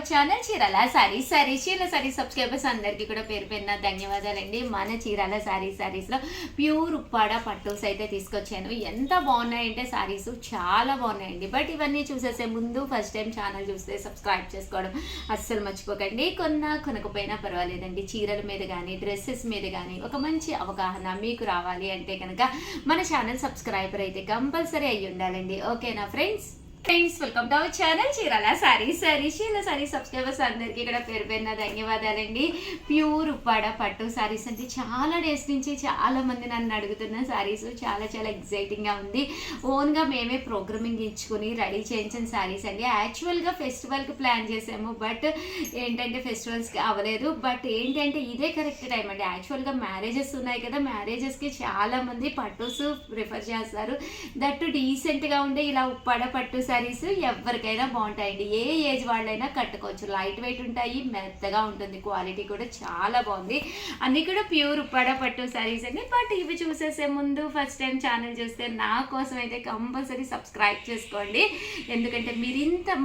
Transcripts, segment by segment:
Channel Chirala sorry subscribers అందరికీ కూడా పేరు పేరున ధన్యవాదాలండి. మన చీరాల సారీస్లో ప్యూర్ ఉప్పాడ పట్టుస్ అయితే తీసుకొచ్చాను. ఎంత బాగున్నాయంటే సారీస్ చాలా బాగున్నాయండి. బట్ ఇవన్నీ చూసేసే ముందు ఫస్ట్ టైం ఛానల్ చూస్తే సబ్స్క్రైబ్ చేసుకోవడం అస్సలు మర్చిపోకండి. కొనకపోయినా పర్వాలేదండి. చీరల మీద కానీ డ్రెస్సెస్ మీద కానీ ఒక మంచి అవగాహన మీకు రావాలి అంటే కనుక మన ఛానల్ సబ్స్క్రైబర్ అయితే కంపల్సరీ అయ్యి ఉండాలండి. ఓకేనా friends? Welcome to our channel Chirala sorry subscribers అందరికీ ఇక్కడ పేరు పేరున ధన్యవాదాలండి. ప్యూర్ ఉప్పాడ పట్టు సారీస్ అంటే చాలా డేస్ నుంచి చాలా మంది నన్ను అడుగుతున్న సారీస్ చాలా ఎగ్జైటింగ్గా ఉంది. ఓన్గా మేమే ప్రోగ్రామింగ్ ఇచ్చుకుని రెడీ చేయించిన సారీస్ అండి. యాక్చువల్గా ఫెస్టివల్కి ప్లాన్ చేసాము, బట్ ఏంటంటే ఫెస్టివల్స్కి అవ్వలేదు. బట్ ఏంటంటే ఇదే కరెక్ట్ టైం అండి. యాక్చువల్గా మ్యారేజెస్ ఉన్నాయి కదా, మ్యారేజెస్కి చాలామంది పట్టుస్ ప్రిఫర్ చేస్తారు. దట్టు డీసెంట్గా ఉండే ఇలా ఉప్పాడ పట్టు సారీస్ ఎవరికైనా బాగుంటాయండి. ఏ ఏజ్ వాళ్ళైనా కట్టుకోవచ్చు. లైట్ వెయిట్ ఉంటాయి, మెత్తగా ఉంటుంది, క్వాలిటీ కూడా చాలా బాగుంది. అన్నీ కూడా ప్యూర్ ఉప్పాడ పట్టు సారీస్ అండి. బట్ ఇవి చూసేసే ముందు ఫస్ట్ టైం ఛానల్ చూస్తే నా కోసం అయితే కంపల్సరీ సబ్స్క్రైబ్ చేసుకోండి. ఎందుకంటే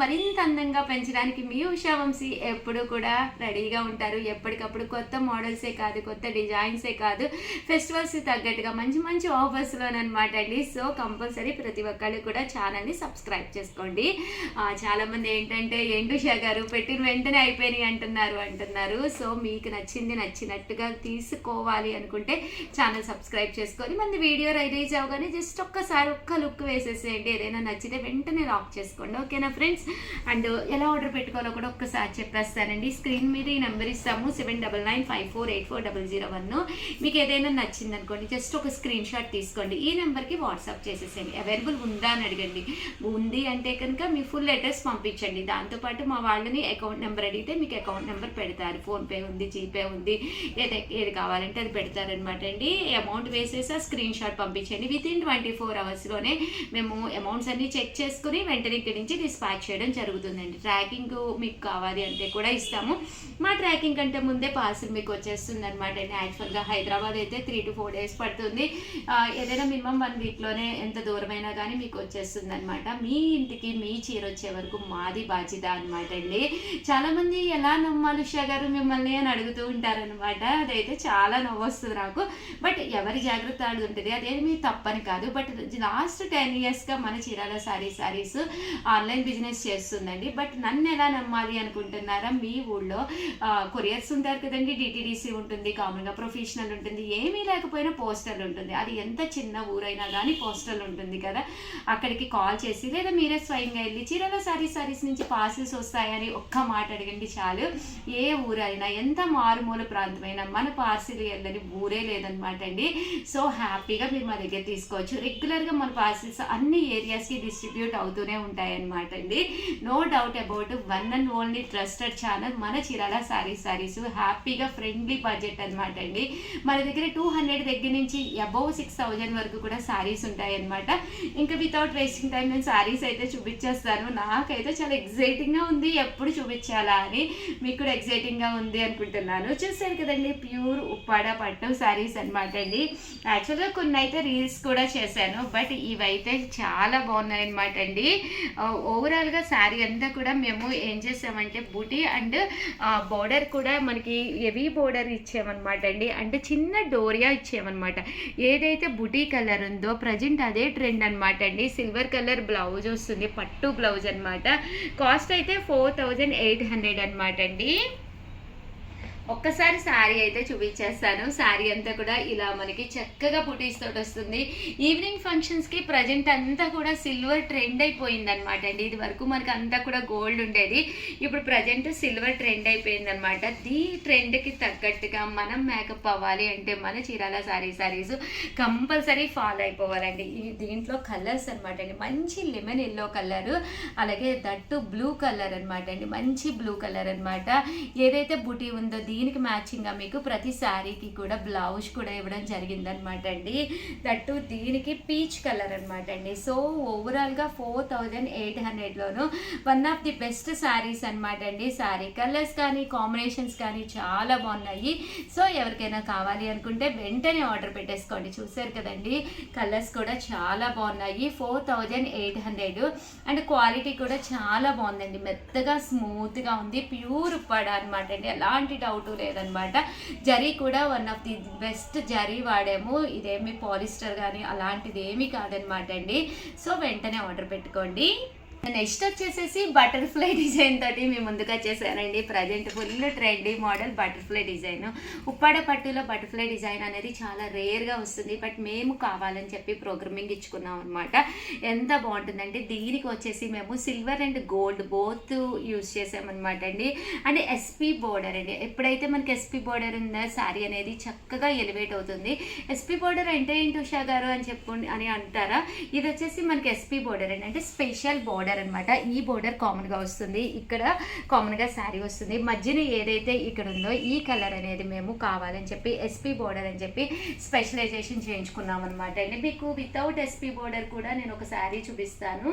మరింత అందంగా పెంచడానికి మీ ఉషావంశీ ఎప్పుడు కూడా రెడీగా ఉంటారు. ఎప్పటికప్పుడు కొత్త మోడల్సే కాదు, కొత్త డిజైన్సే కాదు, ఫెస్టివల్స్ తగ్గట్టుగా మంచి ఆఫర్స్లోనమాట అండి. సో కంపల్సరీ ప్రతి ఒక్కళ్ళు కూడా ఛానల్ని సబ్స్క్రైబ్ చేసుకోండి. చాలామంది ఏంటంటే ఉషా గారు పెట్టిన వెంటనే అయిపోయినాయి అంటున్నారు. సో మీకు నచ్చినట్టుగా తీసుకోవాలి అనుకుంటే ఛానల్ సబ్స్క్రైబ్ చేసుకొని మన వీడియో రిలీజ్ అవగానే జస్ట్ ఒక్కసారి ఒక్క లుక్ వేసేసేయండి. ఏదైనా నచ్చితే వెంటనే లాక్ చేసుకోండి. ఓకేనా ఫ్రెండ్స్? అండ్ ఎలా ఆర్డర్ పెట్టుకోవాలో కూడా ఒక్కసారి చెప్పేస్తానండి. స్క్రీన్ మీద ఈ నెంబర్ ఇస్తాము, 7995484001. మీకు ఏదైనా నచ్చింది అనుకోండి, జస్ట్ ఒక స్క్రీన్ షాట్ తీసుకోండి, ఈ నెంబర్కి వాట్సాప్ చేసేసేయండి. అవైలబుల్ ఉందా అని అడగండి. ఉంది అంటే కనుక మీ ఫుల్ అడ్రస్ పంపించండి. దాంతోపాటు మా వాళ్ళని అకౌంట్ నెంబర్ అడిగితే మీకు అకౌంట్ నెంబర్ పెడతారు. ఫోన్పే ఉంది, జీపే ఉంది, ఏది కావాలంటే అది పెడతారనమాట అండి. అమౌంట్ వేసేసి స్క్రీన్ షాట్ పంపించండి. వితిన్ 24 అవర్స్లోనే మేము అమౌంట్స్ అన్ని చెక్ చేసుకుని వెంటనే ఇక్కడి నుంచి డిస్పాచ్ చేయడం జరుగుతుందండి. ట్రాకింగ్ మీకు కావాలి అంటే కూడా ఇస్తాము. మా ట్రాకింగ్ కంటే ముందే పార్సిల్ మీకు వచ్చేస్తుంది అనమాట అండి. యాక్చువల్గా హైదరాబాద్ అయితే 3 to 4 days పడుతుంది. ఏదైనా మినిమం 1 weekలోనే ఎంత దూరమైనా కానీ మీకు వచ్చేస్తుంది అనమాట. మీ ఇంటికి మీ చీర వచ్చే వరకు మాది బాధ్యత అనమాట అండి. చాలామంది ఎలా నమ్మాలి ఉషా గారు మిమ్మల్ని అని అడుగుతూ ఉంటారనమాట. అదైతే చాలా నవ్వు వస్తుంది నాకు. బట్ ఎవరి జాగ్రత్త అది ఉంటుంది, అదేమి తప్పని కాదు. బట్ లాస్ట్ 10 yearsగా మన చీరాల సారీస్ ఆన్లైన్ బిజినెస్ చేస్తుందండి. బట్ నన్ను ఎలా నమ్మాలి అనుకుంటున్నారా? మీ ఊళ్ళో కొరియర్స్ ఉంటారు కదండి, డిటిడిసి ఉంటుంది, కామన్గా ప్రొఫెషనల్ ఉంటుంది, ఏమీ లేకపోయినా పోస్టల్ ఉంటుంది. అది ఎంత చిన్న ఊరైనా కానీ పోస్టల్ ఉంటుంది కదా, అక్కడికి కాల్ చేసి లేదా మీరే స్వయంగా వెళ్ళి చీరాల సారీస్ నుంచి పార్సిల్స్ వస్తాయని ఒక్క మాట అడగండి చాలు. ఏ ఊరైనా ఎంత మారుమూల ప్రాంతమైనా మన పార్సిల్ వెళ్ళని ఊరే లేదనమాట అండి. సో హ్యాపీగా మీరు మా దగ్గర తీసుకోవచ్చు. రెగ్యులర్గా మన పార్సిల్స్ అన్ని ఏరియాస్కి డిస్ట్రిబ్యూట్ అవుతూనే ఉంటాయన్నమాట అండి. No doubt about one and only trusted channel మన చీరాల సారీస్. హ్యాపీగా ఫ్రెండ్లీ బడ్జెట్ అనమాట అండి. మన దగ్గర 200 దగ్గర నుంచి అబౌవ్ 6000 వరకు కూడా సారీస్ ఉంటాయన్నమాట. ఇంకా వితౌట్ వేస్టింగ్ టైం నేను సారీస్ అయితే చూపించేస్తాను. నాకైతే చాలా ఎగ్జైటింగ్గా ఉంది, ఎప్పుడు చూపించాలా అని. మీకు కూడా ఎగ్జైటింగ్గా ఉంది అనుకుంటున్నాను. చూసారు కదండి, ప్యూర్ ఉప్పాడ పట్టు సారీస్ అనమాట అండి. యాక్చువల్గా కొన్ని అయితే రీల్స్ కూడా చేశాను, బట్ ఇవైతే చాలా బాగున్నాయి అనమాట అండి. ఓవరాల్గా శారీ అంతా కూడా మేము ఏం చేసామంటే బూటీ అండ్ బోర్డర్ కూడా మనకి హెవీ బోర్డర్ ఇచ్చామన్నమాట అండి. అంటే చిన్న డోరియా ఇచ్చామన్నమాట. ఏదైతే బుటీ కలర్ ఉందో ప్రజెంట్ అదే ట్రెండ్ అనమాట అండి. సిల్వర్ కలర్ బ్లౌజ్ వస్తుంది, పట్టు బ్లౌజ్ అనమాట. కాస్ట్ అయితే 4800 అనమాట అండి. ఒక్కసారి శారీ అయితే చూపించేస్తాను. శారీ అంతా కూడా ఇలా మనకి చక్కగా బుటీస్ తోటి వస్తుంది. ఈవినింగ్ ఫంక్షన్స్కి ప్రజెంట్ అంతా కూడా సిల్వర్ ట్రెండ్ అయిపోయింది అనమాట అండి. ఇది వరకు మనకి అంతా కూడా గోల్డ్ ఉండేది, ఇప్పుడు ప్రజెంట్ సిల్వర్ ట్రెండ్ అయిపోయింది అనమాట. ఈ ట్రెండ్కి తగ్గట్టుగా మనం మేకప్ అవ్వాలి అంటే మన చీరాల సారీస్ కంపల్సరీ ఫాలో అయిపోవాలండి. దీంట్లో కలర్స్ అనమాట అండి. మంచి లెమన్ ఎల్లో కలర్, అలాగే దట్టు బ్లూ కలర్ అనమాట అండి. మంచి బ్లూ కలర్ అనమాట. ఏదైతే బుటీ ఉందో దీనికి మ్యాచింగ్గా మీకు ప్రతి శారీకి కూడా బ్లౌజ్ కూడా ఇవ్వడం జరిగిందనమాట అండి. దట్టు దీనికి పీచ్ కలర్ అనమాట అండి. సో ఓవరాల్గా 4800లోను one of the best saris అనమాట అండి. శారీ కలర్స్ కానీ కాంబినేషన్స్ కానీ చాలా బాగున్నాయి. సో ఎవరికైనా కావాలి అనుకుంటే వెంటనే ఆర్డర్ పెట్టేసుకోండి. చూసారు కదండి, కలర్స్ కూడా చాలా బాగున్నాయి. 4800 అండ్ క్వాలిటీ కూడా చాలా బాగుందండి. మెత్తగా స్మూత్గా ఉంది. ప్యూర్ ఉప్పాడ అనమాట అండి. ఎలాంటి డౌట్ లేదనమాట. జరీ కూడా one of the best zari వాడాము. ఇదేమి పాలిస్టర్ కానీ అలాంటిది ఏమీ కాదనమాట అండి. సో వెంటనే ఆర్డర్ పెట్టుకోండి. నెక్స్ట్ వచ్చేసేసి బటర్ఫ్లై డిజైన్ తోటి మేము ముందుకు వచ్చేసానండి. Present full trendy model butterfly design. Uppada పట్టులో బటర్ఫ్లై డిజైన్ అనేది చాలా రేర్గా వస్తుంది. బట్ మేము కావాలని చెప్పి ప్రోగ్రామింగ్ ఇచ్చుకున్నాం అనమాట. ఎంత బాగుంటుందంటే దీనికి వచ్చేసి మేము silver and gold both use చేసామన్నమాట అండి. అండ్ ఎస్పీ బోర్డర్ అండి. ఎప్పుడైతే మనకి ఎస్పీ బోర్డర్ ఉందో శారీ అనేది చక్కగా ఎలివేట్ అవుతుంది. ఎస్పీ బోర్డర్ అంటే ఏంటి ఉషా గారు అని అంటారా? ఇది వచ్చేసి మనకి ఎస్పీ బోర్డర్ అండి. అంటే స్పెషల్ బోర్డర్ అనమాట. ఈ బోర్డర్ కామన్గా వస్తుంది, ఇక్కడ కామన్గా శారీ వస్తుంది. మధ్యన ఏదైతే ఇక్కడ ఉందో ఈ కలర్ అనేది మేము కావాలని చెప్పి ఎస్పీ బోర్డర్ అని చెప్పి స్పెషలైజేషన్ చేయించుకున్నాం అనమాట అండి. మీకు వితౌట్ ఎస్పీ బోర్డర్ కూడా నేను ఒక శారీ చూపిస్తాను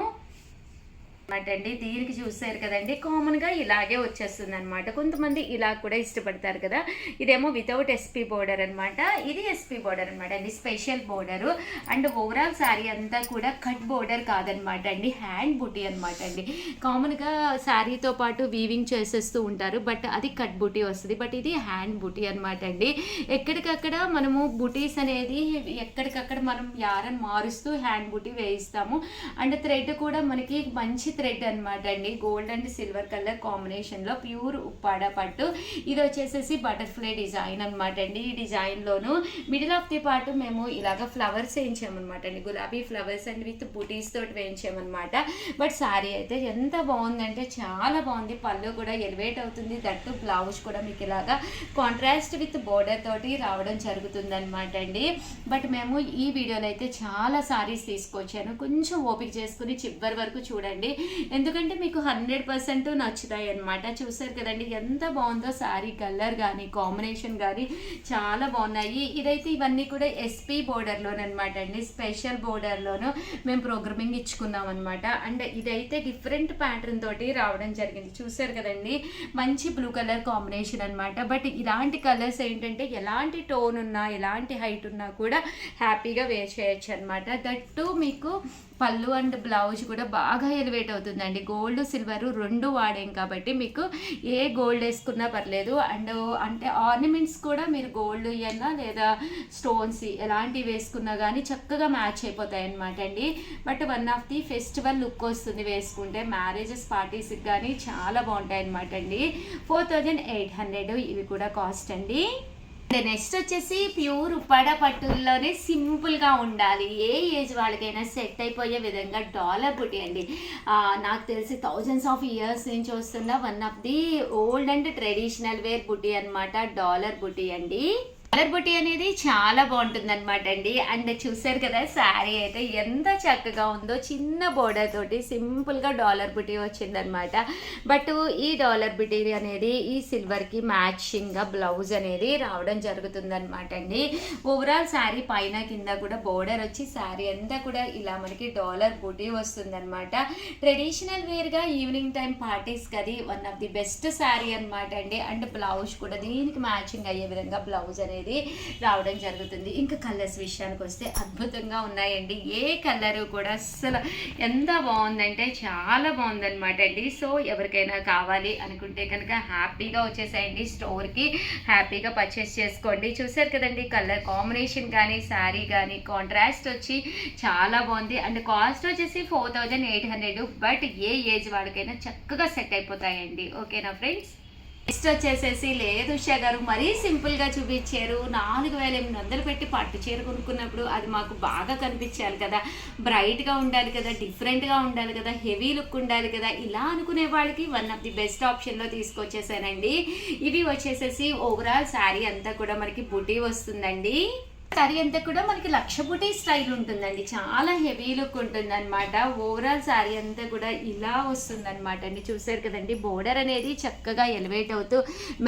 అనమాట అండి. దీనికి చూసారు కదండి, కామన్గా ఇలాగే వచ్చేస్తుంది అనమాట. కొంతమంది ఇలా కూడా ఇష్టపడతారు కదా. ఇదేమో వితౌట్ ఎస్పీ బోర్డర్ అనమాట. ఇది ఎస్పీ బోర్డర్ అనమాట అండి, special border. And overall sari అంతా కూడా కట్ బోర్డర్ కాదనమాట అండి, హ్యాండ్ బుటీ అనమాట అండి. కామన్గా శారీతో పాటు వీవింగ్ చేసేస్తూ ఉంటారు, బట్ అది కట్ బుటీ వస్తుంది. బట్ ఇది హ్యాండ్ బుటీ అనమాట అండి. ఎక్కడికక్కడ మనము బుటీస్ అనేది ఎక్కడికక్కడ మనం యారన్ మారుస్తూ హ్యాండ్ బుటీ వేయిస్తాము. అండ్ థ్రెడ్ కూడా మనకి మంచి థ్రెడ్ అనమాట అండి. గోల్డ్ అండ్ సిల్వర్ కలర్ కాంబినేషన్లో ప్యూర్ ఉప్పాడ పట్టు. ఇది వచ్చేసేసి బటర్ఫ్లై డిజైన్ అనమాట అండి. ఈ డిజైన్లోను మిడిల్ ఆఫ్ ది పార్ట్ మేము ఇలాగ ఫ్లవర్స్ వేయించామన్నమాట అండి. గులాబీ ఫ్లవర్స్ అండ్ విత్ బుటీస్ తోటి వేయించామన్నమాట. బట్ శారీ అయితే ఎంత బాగుందంటే చాలా బాగుంది. పళ్ళు కూడా ఎలివేట్ అవుతుంది. దట్టు బ్లౌజ్ కూడా మీకు ఇలాగా కాంట్రాస్ట్ విత్ బోర్డర్ తోటి రావడం జరుగుతుంది అనమాట అండి. బట్ మేము ఈ వీడియోలో అయితే చాలా శారీస్ తీసుకొచ్చాను. కొంచెం ఓపిక చేసుకుని చివరి వరకు చూడండి, ఎందుకంటే మీకు 100% నచ్చుతాయి అనమాట. చూసారు కదండి ఎంత బాగుందో శారీ కలర్ కానీ కాంబినేషన్ కానీ చాలా బాగున్నాయి. ఇదైతే ఇవన్నీ కూడా ఎస్పీ బోర్డర్లోనమాట అండి, స్పెషల్ బోర్డర్లోను మేము ప్రోగ్రామింగ్ ఇచ్చుకున్నాం అనమాట. అండ్ ఇదైతే డిఫరెంట్ ప్యాటర్న్ తోటి రావడం జరిగింది. చూసారు కదండి, మంచి బ్లూ కలర్ కాంబినేషన్ అనమాట. బట్ ఇలాంటి కలర్స్ ఏంటంటే ఎలాంటి టోన్ ఉన్నా ఎలాంటి హైట్ ఉన్నా కూడా హ్యాపీగా వేర్ చేయొచ్చు అనమాట. దట్టు మీకు పళ్ళు అండ్ బ్లౌజ్ కూడా బాగా ఎలివేట్ అవుతుందండి. గోల్డ్ సిల్వర్ రెండు వాడాం కాబట్టి మీకు ఏ గోల్డ్ వేసుకున్నా పర్లేదు. అండ్ అంటే ఆర్నమెంట్స్ కూడా మీరు గోల్డ్ ఇవన్నా లేదా స్టోన్స్ ఎలాంటివి వేసుకున్నా కానీ చక్కగా మ్యాచ్ అయిపోతాయి అనమాట అండి. But one of the festival look వస్తుంది వేసుకుంటే. మ్యారేజెస్ పార్టీస్కి కానీ చాలా బాగుంటాయి అనమాట అండి. 4800 ఇవి కూడా కాస్ట్ అండి. నెక్స్ట్ వచ్చేసి ప్యూర్ ఉప్పాడ పట్టుల్లోనే సింపుల్గా ఉండాలి, ఏ ఏజ్ వాళ్ళకైనా సెట్ అయిపోయే విధంగా డాలర్ బుటీ అండి. నాకు తెలిసి థౌజండ్స్ ఆఫ్ ఇయర్స్ నుంచి వస్తున్న one of the old and traditional wear beauty అనమాట, డాలర్ బుటీ అండి. కలర్ బుటీ అనేది చాలా బాగుంటుంది అనమాట అండి. అండ్ చూసారు కదా శారీ అయితే ఎంత చక్కగా ఉందో, చిన్న బోర్డర్ తోటి సింపుల్గా డాలర్ బుటీ వచ్చిందనమాట. బట్ ఈ డాలర్ బుటీ అనేది ఈ సిల్వర్కి మ్యాచింగ్గా బ్లౌజ్ అనేది రావడం జరుగుతుంది అనమాట అండి. ఓవరాల్ శారీ పైన కింద కూడా బోర్డర్ వచ్చి శారీ అంతా కూడా ఇలా మనకి డాలర్ బుటీ వస్తుంది అనమాట. ట్రెడిషనల్ వేర్గా ఈవినింగ్ టైం పార్టీస్కి అది one of the best sari అనమాట అండి. అండ్ బ్లౌజ్ కూడా దీనికి మ్యాచింగ్ అయ్యే విధంగా బ్లౌజ్ అనేది రావడం జరుగుతుంది. ఇంకా కలర్స్ విషయానికి వస్తే అద్భుతంగా ఉన్నాయండి. ఏ కలరు కూడా అస్సలు ఎంత బాగుందంటే చాలా బాగుందనమాట అండి. సో ఎవరికైనా కావాలి అనుకుంటే కనుక హ్యాపీగా వచ్చేసేయండి స్టోర్కి, హ్యాపీగా పర్చేస్ చేసుకోండి. చూసారు కదండి కలర్ కాంబినేషన్ కానీ శారీ కానీ కాంట్రాస్ట్ వచ్చి చాలా బాగుంది. అండ్ కాస్ట్ వచ్చేసి 4800. బట్ ఏ ఏజ్ వాళ్ళకైనా చక్కగా సెట్ అయిపోతాయండి. ఓకేనా ఫ్రెండ్స్? నెక్స్ట్ వచ్చేసేసి లేదు ఉషా గారు మరీ సింపుల్గా చూపించారు, 4800 పెట్టి పట్టు చీర కొనుక్కున్నప్పుడు అది మాకు బాగా కనిపించాలి కదా, బ్రైట్గా ఉండాలి కదా, డిఫరెంట్గా ఉండాలి కదా, హెవీ లుక్ ఉండాలి కదా, ఇలా అనుకునే వాళ్ళకి వన్ ఆఫ్ ది బెస్ట్ ఆప్షన్లో తీసుకొచ్చేసానండి. ఇవి వచ్చేసేసి ఓవరాల్ శారీ అంతా కూడా మనకి బుటీ వస్తుందండి. సారీ అంతా కూడా మనకి లక్ష బుటీ స్టైల్ ఉంటుందండి, చాలా హెవీ లుక్ ఉంటుంది అనమాట. ఓవరాల్ సారీ అంతా కూడా ఇలా వస్తుంది అనమాట అండి. చూసారు కదండి, బోర్డర్ అనేది చక్కగా ఎలివేట్ అవుతూ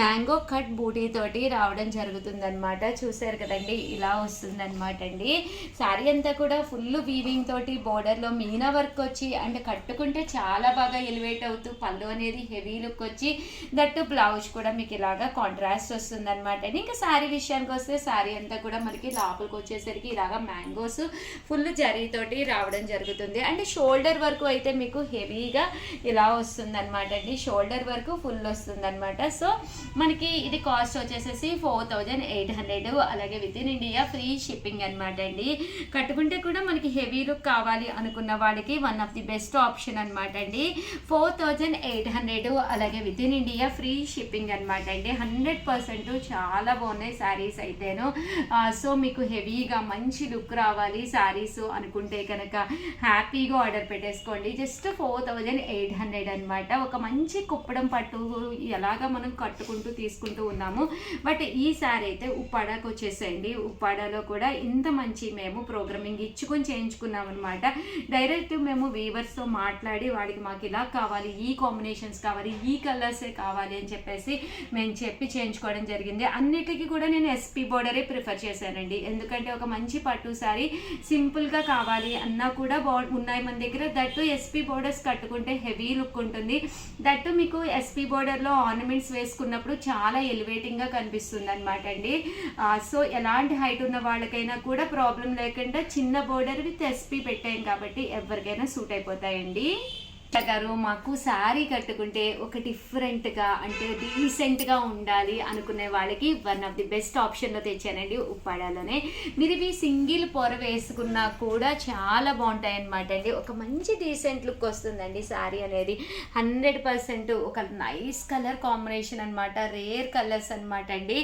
మ్యాంగో కట్ బూటీ తోటి రావడం జరుగుతుంది అనమాట. చూసారు కదండి, ఇలా వస్తుంది అనమాట అండి. సారీ అంతా కూడా ఫుల్ వీవింగ్ తోటి బోర్డర్లో మీనా వర్క్ వచ్చి అంటే కట్టుకుంటే చాలా బాగా ఎలివేట్ అవుతూ పళ్ళు అనేది హెవీ లుక్ వచ్చి దట్టు బ్లౌజ్ కూడా మీకు ఇలాగా కాంట్రాస్ట్ వస్తుంది అనమాట అండి. ఇంకా సారీ విషయానికి వస్తే సారీ అంతా కూడా మనకి లోపలికి వచ్చేసరికి ఇలాగా మ్యాంగోస్ ఫుల్ జరీతోటి రావడం జరుగుతుంది. అండ్ షోల్డర్ వరకు అయితే మీకు హెవీగా ఇలా వస్తుంది అనమాట అండి. షోల్డర్ వరకు ఫుల్ వస్తుంది అనమాట. సో మనకి ఇది కాస్ట్ వచ్చేసేసి 4800, అలాగే with in India free shipping అనమాట అండి. కట్టుకుంటే కూడా మనకి హెవీ లుక్ కావాలి అనుకున్న వాళ్ళకి one of the best option అనమాట అండి. 4800, అలాగే with in India free shipping అనమాట అండి. 100% చాలా బాగున్నాయి శారీస్ అయితేను. సో మీకు హెవీగా మంచి లుక్ రావాలి శారీస్ అనుకుంటే కనుక హ్యాపీగా ఆర్డర్ పెట్టేసుకోండి. జస్ట్ 4800 అనమాట. ఒక మంచి కుప్పడం పట్టు ఎలాగా మనం కట్టుకుంటూ తీసుకుంటూ ఉన్నాము. బట్ ఈ శారీ అయితే ఉప్పాడకు వచ్చేసేయండి. ఉప్పాడలో కూడా ఇంత మంచి మేము ప్రోగ్రామింగ్ ఇచ్చుకొని చేయించుకున్నాం అనమాట. డైరెక్ట్ మేము వీవర్స్తో మాట్లాడి వాడికి మాకు ఇలా కావాలి, ఈ కాంబినేషన్స్ కావాలి, ఈ కలర్సే కావాలి అని చెప్పేసి మేము చెప్పి చేయించుకోవడం జరిగింది. అన్నిటికీ కూడా నేను ఎస్పీ బోర్డరే ప్రిఫర్ చేశానండి. ఎందుకంటే ఒక మంచి పట్టు సారీ సింపుల్గా కావాలి అన్నా కూడా ఉన్నాయి మన దగ్గర. దట్టు ఎస్పీ బోర్డర్స్ కట్టుకుంటే హెవీ లుక్ ఉంటుంది. దట్టు మీకు ఎస్పీ బోర్డర్లో ఆర్నమెంట్స్ వేసుకున్నప్పుడు చాలా ఎలివేటింగ్గా కనిపిస్తుంది అనమాట అండి. సో ఎలాంటి హైట్ ఉన్న వాళ్ళకైనా కూడా ప్రాబ్లం లేకుండా చిన్న బోర్డర్ విత్ ఎస్పీ పెట్టాం కాబట్టి ఎవరికైనా సూట్ అయిపోతాయండి. గారు మాకు శారీ కట్టుకుంటే ఒక డిఫరెంట్గా అంటే డీసెంట్గా ఉండాలి అనుకునే వాళ్ళకి వన్ ఆఫ్ ది బెస్ట్ ఆప్షన్లో తెచ్చానండి ఉప్పాడలోనే. మీరు ఇవి సింగిల్ పొర వేసుకున్నా కూడా చాలా బాగుంటాయి అనమాట అండి. ఒక మంచి డీసెంట్ లుక్ వస్తుందండి శారీ అనేది. 100% ఒక నైస్ కలర్ కాంబినేషన్ అనమాట, రేర్ కలర్స్ అనమాట అండి.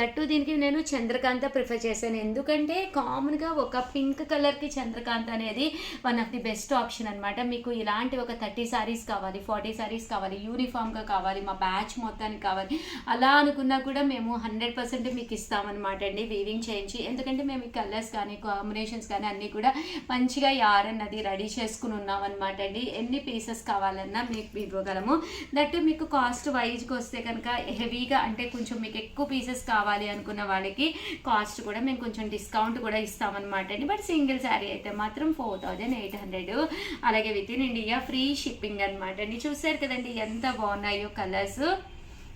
దట్టు దీనికి నేను చంద్రకాంత ప్రిఫర్ చేశాను. ఎందుకంటే కామన్గా ఒక పింక్ కలర్కి చంద్రకాంత అనేది one of the best option అనమాట. మీకు ఇలాంటి ఒక 30 సారీస్ కావాలి, 40 సారీస్ కావాలి, యూనిఫామ్గా కావాలి, మా బ్యాచ్ మొత్తానికి కావాలి అలా అనుకున్నా కూడా మేము 100% మీకు ఇస్తామన్నమాట అండి వీవింగ్ చేయించి. ఎందుకంటే మేము ఈ కలర్స్ కానీ కాంబినేషన్స్ కానీ అన్నీ కూడా మంచిగా యారన్ అది రెడీ చేసుకుని ఉన్నామన్నమాట అండి. ఎన్ని పీసెస్ కావాలన్నా మీకు ఇవ్వగలము. దట్టు మీకు కాస్ట్ వైజ్కి వస్తే కనుక హెవీగా అంటే కొంచెం మీకు ఎక్కువ పీసెస్ కావాలి అనుకున్న వాళ్ళకి కాస్ట్ కూడా మేము కొంచెం డిస్కౌంట్ కూడా ఇస్తామన్నమాట అండి. బట్ సింగిల్ శారీ అయితే మాత్రం 4800, అలాగే with in India free shipping అనమాట అండి. చూసారు కదండి ఎంత బాగున్నాయో కలర్స్.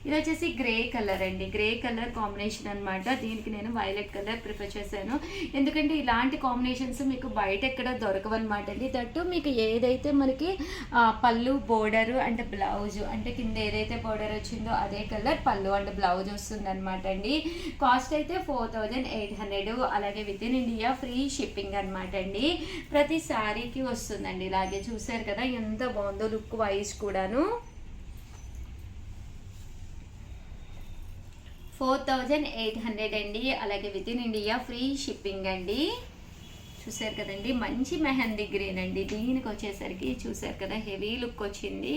ఇది వచ్చేసి గ్రే కలర్ అండి, గ్రే కలర్ కాంబినేషన్ అనమాట. దీనికి నేను వైలెట్ కలర్ ప్రిఫర్ చేశాను. ఎందుకంటే ఇలాంటి కాంబినేషన్స్ మీకు బయట ఎక్కడ దొరకవన్నమాట అండి. దట్టు మీకు ఏదైతే మనకి పళ్ళు బోర్డరు అంటే బ్లౌజ్ అంటే కింద ఏదైతే బోర్డర్ వచ్చిందో అదే కలర్ పళ్ళు అండ్ బ్లౌజ్ వస్తుంది అనమాట అండి. కాస్ట్ అయితే 4800, అలాగే with in India free shipping అనమాట అండి. ప్రతి శారీకి వస్తుందండి. ఇలాగే చూసారు కదా ఎంత బాగుందో లుక్ వైజ్ కూడాను. 4800 అండి, అలాగే with in India free shipping అండి. చూసారు కదండి మంచి మెహందీ గ్రీన్ అండి. దీనికి వచ్చేసరికి చూసారు కదా హెవీ లుక్ వచ్చింది.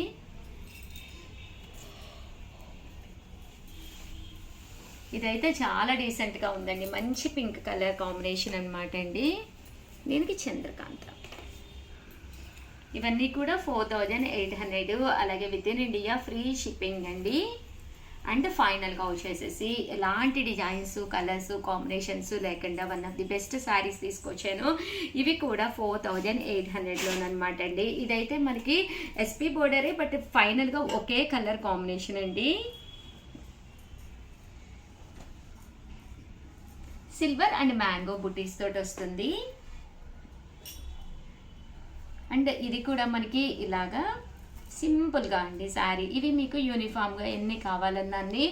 ఇదైతే చాలా డీసెంట్గా ఉందండి. మంచి పింక్ కలర్ కాంబినేషన్ అనమాట అండి. దీనికి చంద్రకాంత. ఇవన్నీ కూడా 4800, అలాగే with in India free shipping అండి. అండ్ ఫైనల్గా వచ్చేసేసి ఎలాంటి డిజైన్స్ కలర్స్ కాంబినేషన్స్ లేకుండా one of the best saris తీసుకొచ్చాను. ఇవి కూడా 4800లోనమాట అండి. ఇదైతే మనకి ఎస్పీ బోర్డరే బట్ ఫైనల్గా ఒకే కలర్ కాంబినేషన్ అండి. సిల్వర్ అండ్ మ్యాంగో బుటీస్ తోటి వస్తుంది. అండ్ ఇది కూడా మనకి ఇలాగా సింపుల్గా అండి శారీ. ఇవి మీకు యూనిఫామ్గా ఎన్ని కావాలన్నా అన్ని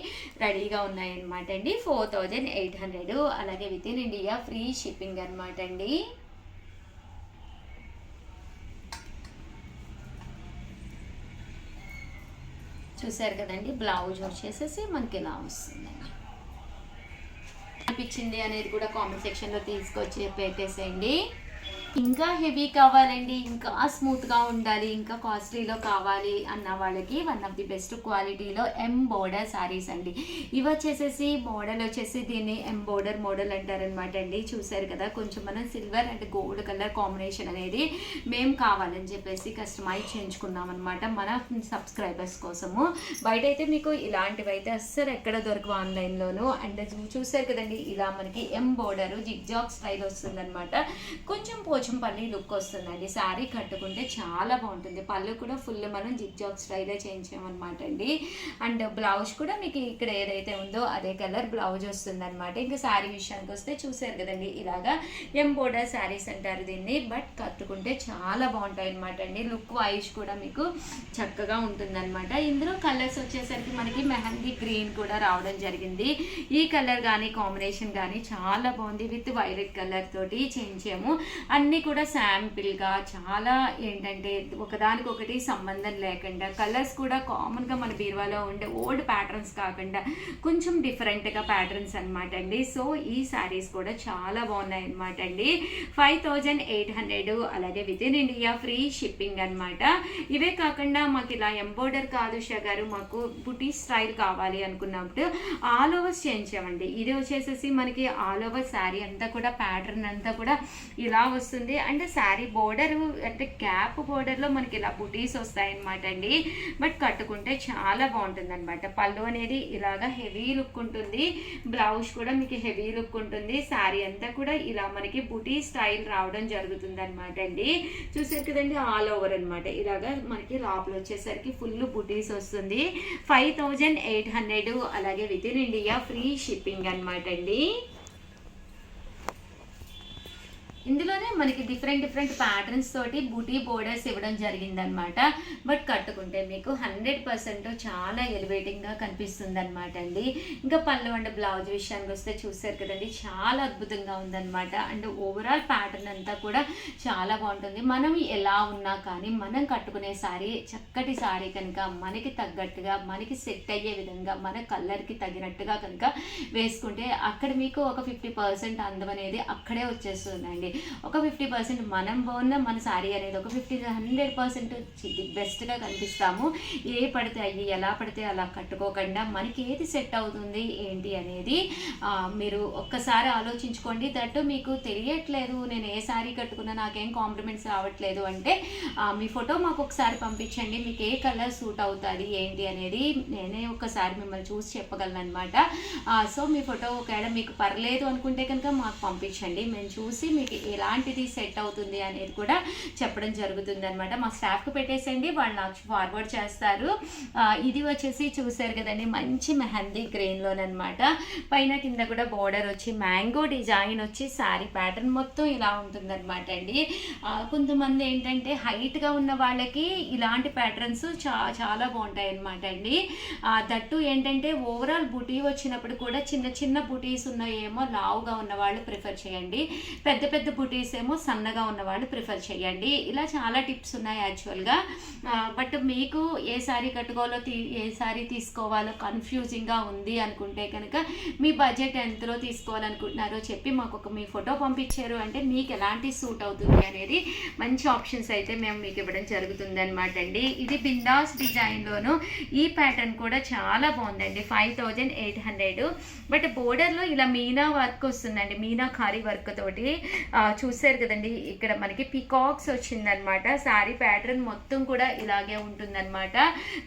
రెడీగా ఉన్నాయన్నమాట అండి. 4800, అలాగే with in India free shipping అనమాట అండి. చూసారు కదండి బ్లౌజ్ వచ్చేసేసి మనకి ఇలా వస్తుందండి. అనిపించింది అనేది కూడా కామెంట్ సెక్షన్లో తీసుకొచ్చి పెట్టేసేయండి. ఇంకా హెవీ కావాలండి, ఇంకా స్మూత్గా ఉండాలి, ఇంకా కాస్ట్లీలో కావాలి అన్న వాళ్ళకి వన్ ఆఫ్ ది బెస్ట్ క్వాలిటీలో బోర్డర్ శారీస్ అండి. ఇవి వచ్చేసేసి మోడల్ వచ్చేసి దీన్ని బోర్డర్ మోడల్ అంటారనమాట అండి. చూసారు కదా, కొంచెం మనం silver and gold colour combination అనేది మేము కావాలని చెప్పేసి కస్టమైజ్ చేయించుకున్నాం అనమాట మన సబ్స్క్రైబర్స్ కోసము. బయట అయితే మీకు ఇలాంటివి అయితే అస్సలు ఎక్కడ దొరకవు ఆన్లైన్లోను. అండ్ చూసారు కదండి, ఇలా మనకి బోర్డర్ జిగ్జాగ్ స్టైల్ వస్తుందన్నమాట. కొంచెం పోచంపల్లి లుక్ వస్తుందండి. శారీ కట్టుకుంటే చాలా బాగుంటుంది. పళ్ళు కూడా ఫుల్ మనం జిగ్జాగ్ స్టైలే చేయించామన్నమాట అండి. అండ్ బ్లౌజ్ కూడా మీకు ఇక్కడ ఏదైతే ఉందో అదే కలర్ బ్లౌజ్ వస్తుందన్నమాట. ఇంకా శారీ విషయానికి వస్తే చూసారు కదండి, ఇలాగా బోర్డర్ శారీస్ అంటారు దీన్ని. బట్ కట్టుకుంటే చాలా బాగుంటాయి అనమాట అండి. లుక్ వైజ్ కూడా మీకు చక్కగా ఉంటుందన్నమాట. ఇందులో కలర్స్ వచ్చేసరికి మనకి మెహందీ గ్రీన్ కూడా రావడం జరిగింది. ఈ కలర్ కానీ కాంబినేషన్ కానీ చాలా బాగుంది. విత్ వైలెట్ కలర్ తోటి చేయించాము. అన్నీ కూడా శాంపిల్గా చాలా ఏంటంటే ఒకదానికొకటి సంబంధం లేకుండా, కలర్స్ కూడా కామన్గా మన బీరువాలో ఉండే ఓల్డ్ ప్యాటర్న్స్ కాకుండా కొంచెం డిఫరెంట్గా ప్యాటర్న్స్ అనమాట అండి. సో ఈ శారీస్ కూడా చాలా బాగున్నాయి అనమాట అండి. 5800, అలాగే with in India free shipping అనమాట. ఇవే కాకుండా మాకు ఇలా ఎంబోర్డర్ కాదు షా గారు, మాకు బుటీ స్టైల్ కావాలి అనుకున్నప్పుడు ఆల్ ఓవర్స్ చేయించామండి. ఇది వచ్చేసేసి మనకి ఆల్ ఓవర్ శారీ అంతా కూడా ప్యాటర్న్ అంతా కూడా ఇలా వస్తుంది. అంటే శారీ బోర్డర్ అంటే క్యాప్ బోర్డర్లో మనకి ఇలా బుటీస్ వస్తాయన్నమాట అండి. బట్ కట్టుకుంటే చాలా బాగుంటుంది అనమాట. పళ్ళు అనేది ఇలాగా హెవీ లుక్ ఉంటుంది, బ్లౌజ్ కూడా మీకు హెవీ లుక్ ఉంటుంది. శారీ అంతా కూడా ఇలా మనకి బుటీ స్టైల్ రావడం జరుగుతుంది అనమాట అండి. చూసారు కదండి, ఆల్ ఓవర్ అనమాట. ఇలాగా మనకి లోపల వచ్చేసరికి ఫుల్ బుటీస్ వస్తుంది. 5800, అలాగే with in India free shipping అనమాట అండి. ఇందులోనే మనకి డిఫరెంట్ ప్యాటర్న్స్ తోటి బూటీ బోర్డర్స్ ఇవ్వడం జరిగిందనమాట. బట్ కట్టుకుంటే మీకు 100% చాలా ఎలివేటింగ్గా కనిపిస్తుంది అనమాట అండి. ఇంకా పళ్ళు అండ్ బ్లౌజ్ విషయానికి వస్తే చూసారు కదండి, చాలా అద్భుతంగా ఉందన్నమాట. అండ్ ఓవరాల్ ప్యాటర్న్ అంతా కూడా చాలా బాగుంటుంది. మనం ఎలా ఉన్నా కానీ మనం కట్టుకునే శారీ చక్కటి శారీ కనుక మనకి తగ్గట్టుగా, మనకి సెట్ అయ్యే విధంగా, మన కలర్కి తగినట్టుగా కనుక వేసుకుంటే అక్కడ మీకు ఒక 50% అందం అనేది అక్కడే వచ్చేస్తుందండి. ఒక 50% మనం బాగున్న మన శారీ అనేది ఒక 100% బెస్ట్గా కనిపిస్తాము. ఏ పడితే అయ్యి ఎలా పడితే అలా కట్టుకోకుండా మనకి ఏది సెట్ అవుతుంది ఏంటి అనేది మీరు ఒక్కసారి ఆలోచించుకోండి. దట్టు మీకు తెలియట్లేదు, నేను ఏ శారీ కట్టుకున్నా నాకేం కాంప్లిమెంట్స్ రావట్లేదు అంటే మీ ఫోటో మాకు ఒకసారి పంపించండి. మీకు ఏ కలర్ సూట్ అవుతుంది ఏంటి అనేది నేనే ఒకసారి మిమ్మల్ని చూసి చెప్పగలను అనమాట. సో మీ ఫోటో ఒకవేళ మీకు పర్లేదు అనుకుంటే కనుక మాకు పంపించండి. మేము చూసి మీకు ఎలాంటిది సెట్ అవుతుంది అనేది కూడా చెప్పడం జరుగుతుంది అనమాట. మా స్టాఫ్కి పెట్టేసండి, వాళ్ళు నాకు ఫార్వర్డ్ చేస్తారు. ఇది వచ్చేసి చూసారు కదండి, మంచి మెహందీ గ్రీన్లోనమాట. పైన కింద కూడా బోర్డర్ వచ్చి మ్యాంగో డిజైన్ వచ్చి శారీ ప్యాటర్న్ మొత్తం ఇలా ఉంటుందన్నమాట అండి. కొంతమంది ఏంటంటే హైట్గా ఉన్న వాళ్ళకి ఇలాంటి ప్యాటర్న్స్ చాలా బాగుంటాయి అనమాట అండి. దట్టు ఏంటంటే ఓవరాల్ బుటీ వచ్చినప్పుడు కూడా చిన్న బుటీస్ ఉన్నాయేమో లావుగా ఉన్న వాళ్ళు ప్రిఫర్ చేయండి, పెద్ద బుటీస్ ఏమో సన్నగా ఉన్న వాళ్ళు ప్రిఫర్ చేయండి. ఇలా చాలా టిప్స్ ఉన్నాయి యాక్చువల్గా. బట్ మీకు ఏ శారీ కట్టుకోవాలో ఏ శారీ తీసుకోవాలో కన్ఫ్యూజింగ్గా ఉంది అనుకుంటే కనుక మీ బడ్జెట్ ఎంతలో తీసుకోవాలనుకుంటున్నారో చెప్పి మాకు మీ ఫోటో పంపించారు అంటే మీకు ఎలాంటి సూట్ అవుతుంది అనేది మంచి ఆప్షన్స్ అయితే మేము మీకు ఇవ్వడం జరుగుతుంది అనమాట అండి. ఇది బిందాస్ డిజైన్లోను ఈ ప్యాటర్న్ కూడా చాలా బాగుందండి. 5800. బట్ బోర్డర్లో ఇలా మీనా వర్క్ వస్తుందండి, మీనాకారి వర్క్ తోటి. చూసారు కదండి, ఇక్కడ మనకి పికాక్స్ వచ్చిందనమాట. శారీ ప్యాటర్న్ మొత్తం కూడా ఇలాగే ఉంటుందన్నమాట.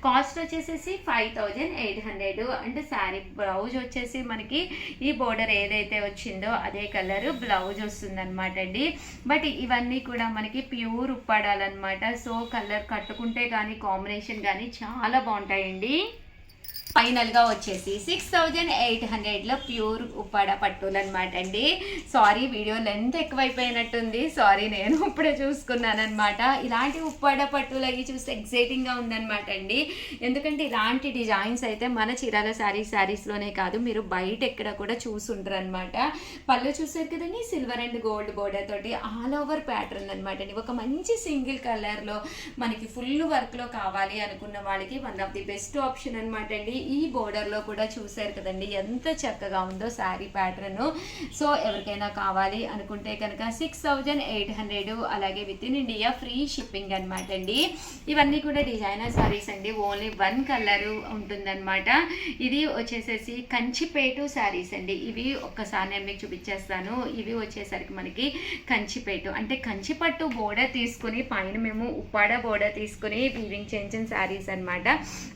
కాస్ట్ వచ్చేసేసి 5800. అంటే శారీ బ్లౌజ్ వచ్చేసి మనకి ఈ బోర్డర్ ఏదైతే వచ్చిందో అదే కలర్ బ్లౌజ్ వస్తుందన్నమాట అండి. బట్ ఇవన్నీ కూడా మనకి ప్యూర్ ఉప్పాడాలన్నమాట. సో కలర్ కట్టుకుంటే కానీ కాంబినేషన్ కానీ చాలా బాగుంటాయండి. ఫైనల్గా వచ్చేసి 6800లో ప్యూర్ ఉప్పాడ పట్టులు అనమాట అండి. సారీ, వీడియో లెంత్ ఎక్కువైపోయినట్టుంది, సారీ, నేను ఇప్పుడే చూసుకున్నాను అనమాట. ఇలాంటి ఉప్పాడ పట్టులు అవి చూస్తే ఎక్సైటింగ్గా ఉందన్నమాట అండి. ఎందుకంటే ఇలాంటి డిజైన్స్ అయితే మన చీరాల శారీస్లోనే కాదు, మీరు బయట ఎక్కడ కూడా చూసుంటారు అనమాట. పళ్ళు చూసారు కదండి, సిల్వర్ అండ్ గోల్డ్ బోర్డర్ తోటి ఆల్ ఓవర్ ప్యాటర్న్ అనమాట అండి. ఒక మంచి సింగిల్ కలర్లో మనకి ఫుల్ వర్క్లో కావాలి అనుకున్న వాళ్ళకి one of the best option అనమాట అండి. ఈ బోర్డర్లో కూడా చూసారు కదండి ఎంత చక్కగా ఉందో శారీ ప్యాటర్న్. సో ఎవరికైనా కావాలి అనుకుంటే కనుక 6800, అలాగే with in India free shipping అనమాట అండి. ఇవన్నీ కూడా డిజైనర్ శారీస్ అండి, ఓన్లీ 1 కలర్ ఉంటుందన్నమాట. ఇది వచ్చేసేసి కంచిపేటు శారీస్ అండి. ఇవి ఒక్కసారి నేను మీకు చూపించేస్తాను. ఇవి వచ్చేసరికి మనకి కంచిపేటు అంటే కంచిపట్టు బోర్డర్ తీసుకుని పైన మేము ఉప్పాడ బోర్డర్ తీసుకుని వీవింగ్ చేయించిన శారీస్ అనమాట.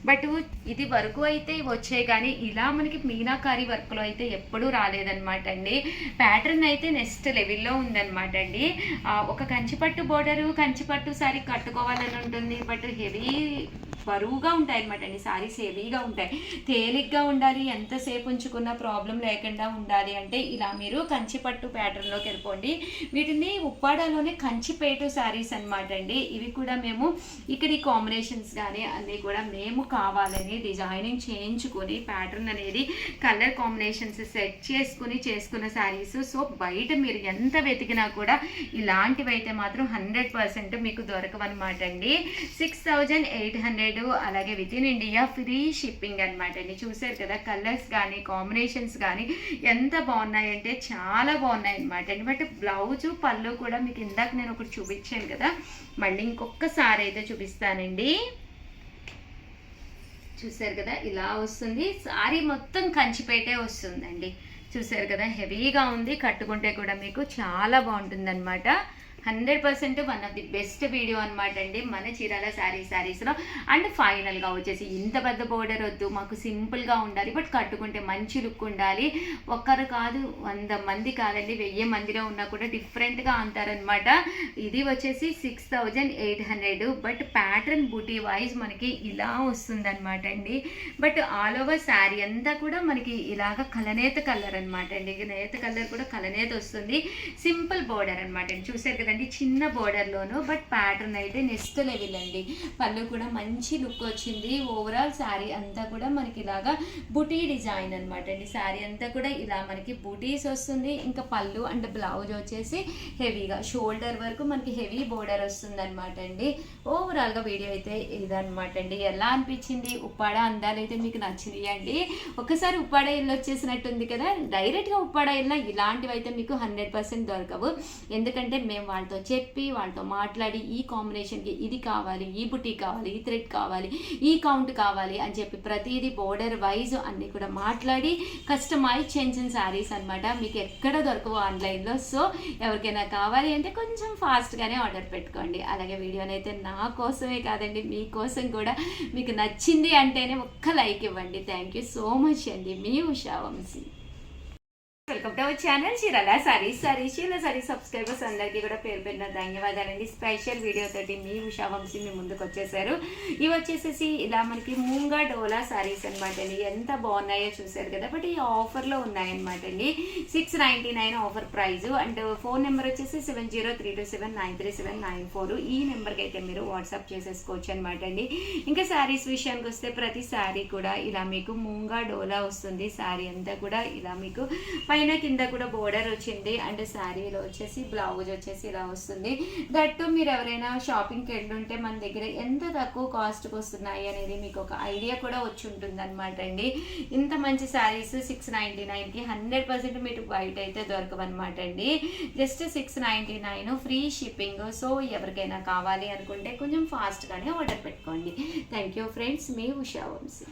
బట్ ఇది వరకు అయితే వచ్చాయి కానీ ఇలా మనకి మీనాకారి వర్క్లో అయితే ఎప్పుడూ రాలేదన్నమాట అండి. ప్యాటర్న్ అయితే నెక్స్ట్ లెవెల్లో ఉందన్నమాట అండి. ఒక కంచిపట్టు బోర్డరు కంచిపట్టు శారీ కట్టుకోవాలని ఉంటుంది, బట్ హెవీ బరువుగా ఉంటాయి అనమాట అండి. శారీస్ హెవీగా ఉంటాయి, తేలిగ్గా ఉండాలి, ఎంతసేపు ఉంచుకున్న ప్రాబ్లం లేకుండా ఉండాలి అంటే ఇలా మీరు కంచిపట్టు ప్యాటర్న్లోకి వెళ్ళిపోండి. వీటిని ఉప్పాడలోనే కంచిపేటు శారీస్ అనమాట అండి. ఇవి కూడా మేము ఇక్కడ ఈ కాంబినేషన్స్ కానీ అన్నీ కూడా మేము కావాలని డిజైనింగ్ చేయించుకొని ప్యాటర్న్ అనేది కలర్ కాంబినేషన్స్ సెట్ చేసుకుని చేసుకున్న శారీస్. సో బయట మీరు ఎంత వెతికినా కూడా ఇలాంటివి అయితే మాత్రం 100% మీకు దొరకవన్నమాట అండి. 6800, అలాగే with in India free shipping అనమాట అండి. చూసారు కదా కలర్స్ కానీ కాంబినేషన్స్ కానీ ఎంత బాగున్నాయంటే చాలా బాగున్నాయి అనమాట అండి. బట్ బ్లౌజు పళ్ళు కూడా మీకు ఇందాక నేను ఒకటి చూపించాను కదా, మళ్ళీ ఇంకొకసారి అయితే చూపిస్తానండి. చూసారు కదా ఇలా వస్తుంది, సారీ మొత్తం కంచిపేటే వస్తుందండి. చూసారు కదా హెవీగా ఉంది, కట్టుకుంటే కూడా మీకు చాలా బాగుంటుంది అనమాట. 100% one of the best video అనమాట అండి మన చీరాల శారీస్లో. అండ్ ఫైనల్గా వచ్చేసి ఇంత పెద్ద బోర్డర్ వద్దు, మాకు సింపుల్గా ఉండాలి, బట్ కట్టుకుంటే మంచి లుక్ ఉండాలి. ఒక్కరు కాదు 100 మంది కాదండి, 1000 మందిలో ఉన్నా కూడా డిఫరెంట్గా అంటారనమాట. ఇది వచ్చేసి 6800, బట్ ప్యాటర్న్ బూటీ వైజ్ మనకి ఇలా వస్తుందన్నమాట అండి. బట్ ఆల్ ఓవర్ శారీ అంతా కూడా మనకి ఇలాగ కలనేత కలర్ అనమాట అండి. నేత కలర్ కూడా కలనేత వస్తుంది, సింపుల్ బోర్డర్ అనమాట అండి. చూసారు కదా చిన్న బోర్డర్లోను, బట్ ప్యాటర్న్ అయితే నెక్స్ట్ లెవెల్ అండి. పళ్ళు కూడా మంచి లుక్ వచ్చింది. ఓవరాల్ శారీ అంతా కూడా మనకి ఇలాగా బుటీ డిజైన్ అనమాట అండి. శారీ అంతా కూడా ఇలా మనకి బుటీస్ వస్తుంది. ఇంకా పళ్ళు అండ్ బ్లౌజ్ వచ్చేసి హెవీగా షోల్డర్ వరకు మనకి హెవీ బోర్డర్ వస్తుంది అనమాట అండి. ఓవరాల్గా వీడియో అయితే ఇదనమాట అండి. ఎలా అనిపించింది? ఉప్పాడ అందాలు అయితే మీకు నచ్చినాయి అండి. ఒకసారి ఉప్పాడ ఇల్లు వచ్చేసినట్టుంది కదా, డైరెక్ట్గా ఉప్పాడ ఇల్లు ఇలాంటివి అయితే మీకు 100% దొరకవు. ఎందుకంటే మేము వాళ్ళతో చెప్పి వాళ్ళతో మాట్లాడి ఈ కాంబినేషన్కి ఇది కావాలి, ఈ బుటీ కావాలి, ఈ థ్రెడ్ కావాలి, ఈ కౌంట్ కావాలి అని చెప్పి ప్రతిదీ బోర్డర్ వైజ్ అన్నీ కూడా మాట్లాడి కస్టమైజ్ చేసిన శారీస్ అనమాట. మీకు ఎక్కడ దొరకవు ఆన్లైన్లో. సో ఎవరికైనా కావాలి అంటే కొంచెం ఫాస్ట్గానే ఆర్డర్ పెట్టుకోండి. అలాగే వీడియోనైతే నా కోసమే కాదండి, మీకోసం కూడా మీకు నచ్చింది అంటేనే ఒక్క లైక్ ఇవ్వండి. థ్యాంక్ యూ సో మచ్ అండి. మీ Usha Vamsi. Welcome to our channel Chirala saris. Chirala saris subscribers అందరికీ కూడా పేరు పెట్టిన ధన్యవాదాలండి. స్పెషల్ వీడియో తోటి మీ ఉషా వంశీ మీ ముందుకు వచ్చేసారు. ఇవి వచ్చేసేసి ఇలా మనకి మూంగా డోలా శారీస్ అనమాట అండి. ఎంత బాగున్నాయో చూసారు కదా, బట్ ఈ ఆఫర్లో ఉన్నాయన్నమాట అండి. 699 offer price. And phone number వచ్చేసి 7032793794. ఈ నెంబర్కి అయితే మీరు వాట్సాప్ చేసేసుకోవచ్చు అనమాట అండి. ఇంకా శారీస్ విషయానికి వస్తే ప్రతి శారీ కూడా ఇలా మీకు మూంగా డోలా వస్తుంది. శారీ అంతా కూడా ఇలా మీకు పైన కింద కూడా బోర్డర్ వచ్చింది. అండ్ శారీలో వచ్చేసి బ్లౌజ్ వచ్చేసి ఇలా వస్తుంది. దట్టు మీరు ఎవరైనా షాపింగ్కి వెళ్ళుంటే మన దగ్గర ఎంత తక్కువ కాస్ట్కి వస్తున్నాయి అనేది మీకు ఒక ఐడియా కూడా వచ్చి ఉంటుంది అనమాట అండి. ఇంత మంచి శారీస్ 699కి 100% మీకు బయట అయితే దొరకవన్నమాట అండి. Just 699 free shipping. సో ఎవరికైనా కావాలి అనుకుంటే కొంచెం ఫాస్ట్గానే ఆర్డర్ పెట్టుకోండి. థ్యాంక్ యూ ఫ్రెండ్స్, మీ ఉషా వంశీ.